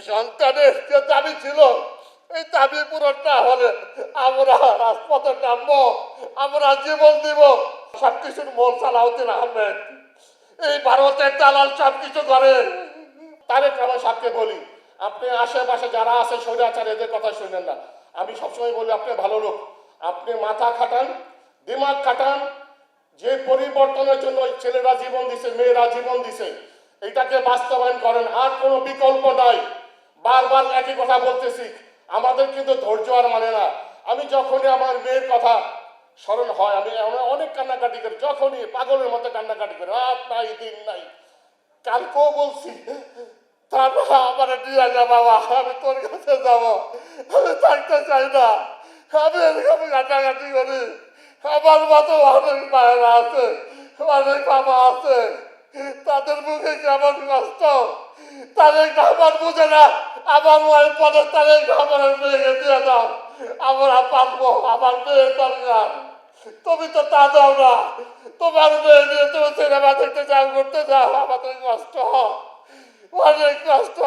সন্তানের যে দাবি ছিল এই দাবি পূরণ না হলে আমরা রাজপথে নামবো, আমরা জীবন দিব। সবকিছুর মূল সালাউদ্দিন আহমেদ, এই ভারতের দালাল সবকিছু করে। তারেক রহমান সাহেবকে বলি, আপনি আশেপাশে যারা আছে স্বৈরাচার এদের কথা শুনেন না। আমি সবসময় বলি আপনি ভালো লোক, আপনি মাথা খাটান, দিমাগ খাটান। যে পরিবর্তনের জন্য ছেলেরা জীবন দিছে, মেয়েরা জীবন দিছে, এটাকে বাস্তবায়ন করেন। আর কোনো বিকল্প নাই। বারবার একই কথা বলতেছি, আমাদের কিন্তু ধৈর্য আর মানে না। আমি যখনই আমার মেয়ের কথা স্মরণ হয় আমি অনেক কান্নাকাটি করি, যখনই পাগলের মতো কান্নাকাটি করি, রাত নাই দিন নাই। কালকেও বলছি, তারপর আমার দিয়ে যা বাবা, আমি তোর কাছে যাবো, আমি থাকতে চাই না, আমি এরকম কাটাকাটি করি। আমার মতো অনেক মায়েরা আছে, অনেক বাবা আছে, তাদের মুখে কেমন কষ্ট, তাদের আমার বুঝে না। আমার মায়ের পদে তাদের আমার মেয়েকে দিয়ে দাও, আমরা পারবো, আমার মেয়ের দরকার। তুমি তো তা দাও না, তোমার মেয়ে নিয়ে তুমি সিনেমা দেখতে চাও, করতে যাও, আমাদের কষ্ট, অনেক কষ্ট।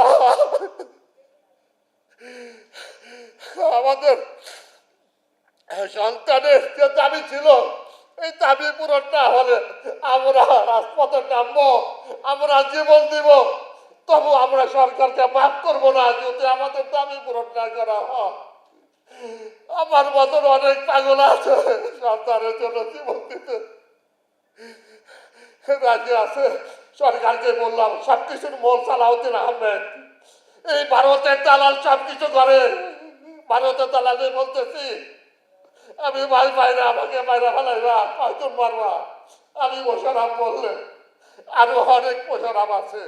আমাদের সন্তানের যে দাবি ছিল এই দাবি পূরণ না হলে আমরা রাজপথে নামবো, আমরা জীবন দিব। তবু আমরা সরকারকে মাফ করবো না যদি আমাদের দাবি পূরণ না করা হয়। আমার মতন অনেক পাগল আছে সন্তানের জন্য জীবন দিতে রাজি আছে। সরকারকে বললাম সবকিছুর মূল সালাউদ্দিন আহমেদ, এই ভারতের দালাল সবকিছু করে। ভারতের দালালে বলতেছি আমি ভাই বাইরে, আমাকে বাইরে ফেলাইবা, কয়জন মারবা। আমি মোশারফ বললে আরো অনেক মোশারফ আছে।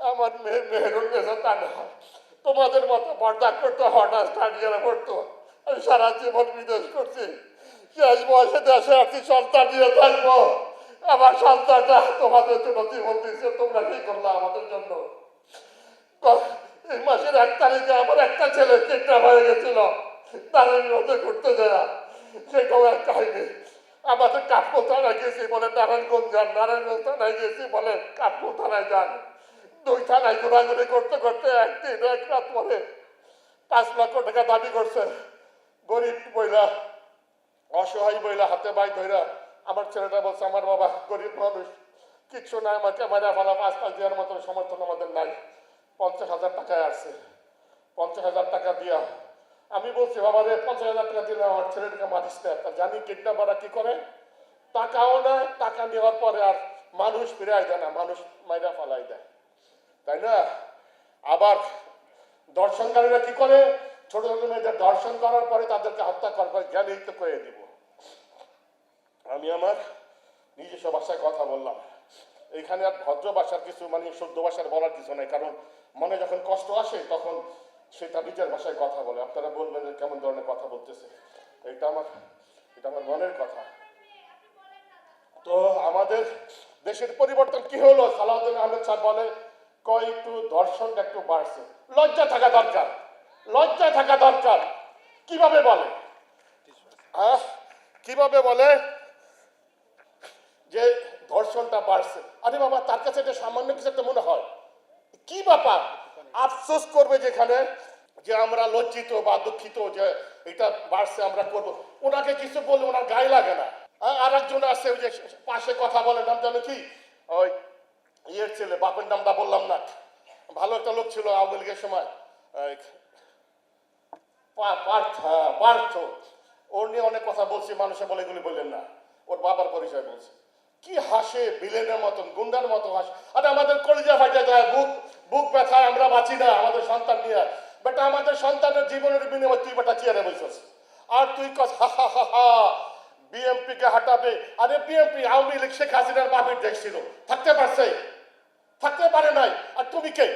আমার মেয়েরুল নেশা তা না, তোমাদের মতো পর্দা করতো, হঠাৎ স্টাডিয়ামে পড়তো। আমি সারা জীবন বিদেশ করছি, শেষ বয়সে দেশে একটি সন্তান নিয়ে থাকবো। আমার সন্তানটা তোমাদের জন্য জীবন দিচ্ছে, তোমরা কি করলা আমাদের জন্য? এই মাসের 1 তারিখে আমার একটা ছেলে চিন্তা হয়ে গেছিল তাদের মধ্যে ঘুরতে যাওয়া, সেটাও এক কাহিনী। আমাদের কাঠপুর থানায় গেছি বলে নারায়ণগঞ্জ যান, নারায়ণগঞ্জ থানায় গেছি বলে কাঠপুর থানায় যান। 2 থানায় ঘোরাঘুরি করতে করতে একদিন এক রাত পরে 5 লক্ষ টাকা দাবি করছে। গরিব বইলা, অসহায় বইলা, হাতে বাই ধইরা আমার ছেলেটা বলছে আমার বাবা গরিব মানুষ, কিচ্ছু নাই, আমাকে মারা ফেলা, 5 দেওয়ার মতো সমর্থন আমাদের নাই। 50,000 টাকায় আসছে, 50,000 টাকা দিয়া আমি বলছি বাবা রে 50,000 টাকা দিলে আমার ছেলেটাকে মারিস না। তা জানি কিডন্যাপাররা কি করে, টাকাও নেয়, টাকা নেওয়ার পরে আর মানুষ ফিরাই দেয় না, মানুষ মাইরা ফালাই দেয়, তাই না? আবার দর্শনকারীরা কি করে, ছোট ছোট মেয়েদের দর্শন করার পরে তাদেরকে হত্যা করার জ্ঞানী তো করে দিব। আমি আমার নিজস্ব ভাষায় কথা বললাম, এখানে আর ভদ্র ভাষার কিছু মানে শুদ্ধ ভাষার বলার কিছু নেই, কারণ মনে যখন কষ্ট আসে তখন সেটা নিজের ভাষায় কথা বলে। আপনারা বলবেন কেমন ধরনের কথা বলতেছে, এটা আমার মনের কথা। তো আমাদের দেশের পরিবর্তন কি হলো? সালাউদ্দিন আহমেদ সাহেব বলে কয় একটু দর্শনটা একটু বাড়ছে। লজ্জা থাকা দরকার, লজ্জা থাকা দরকার। কিভাবে বলে, কিভাবে বলে যে ধর্ষণটা বাড়ছে? আরে বাবা, তার কাছে এটা সামান্য কিছু একটা মনে হয়, কি ব্যাপার? আফসোস করবে যেখানে যে আমরা লজ্জিত বা দুঃখিত যে এটা বাড়ছে, আমরা করব। ওনাকে কিছু বললে ওনার গায়ে লাগে না। আর একজন আছে ওই যে পাশে কথা বলে, নাম জানো কি, ওই ইয়ের ছেলে, বাপের নামটা বললাম না, ভালো একটা লোক ছিল আওয়ামী লীগের সময়, পার্থ। ওর নিয়ে অনেক কথা বলছি, মানুষে বলে এগুলি বললেন না, ওর বাবার পরিচয় বলছে। কি হাসে, বিলেনের মতন, গুন্ডার মতো হাসে। আরে আমাদের কলিজা ফাইটা যায়, বুক ব্যথায় আমরা বাঁচি না আমাদের সন্তান নিয়ে। বেটা আমাদের সন্তানের জীবনের বিনিময়ে তুই বেটা চেয়ারে বসেছিস, আর তুই হা হা হা হা বিএমপি কে হাঁটাবে। আরে বিএমপি আওয়ামী লীগ শেখ হাসিনার বাপের দেশ ছিল, থাকতে পারছে? থাকতে পারে নাই। আর তুমি কে?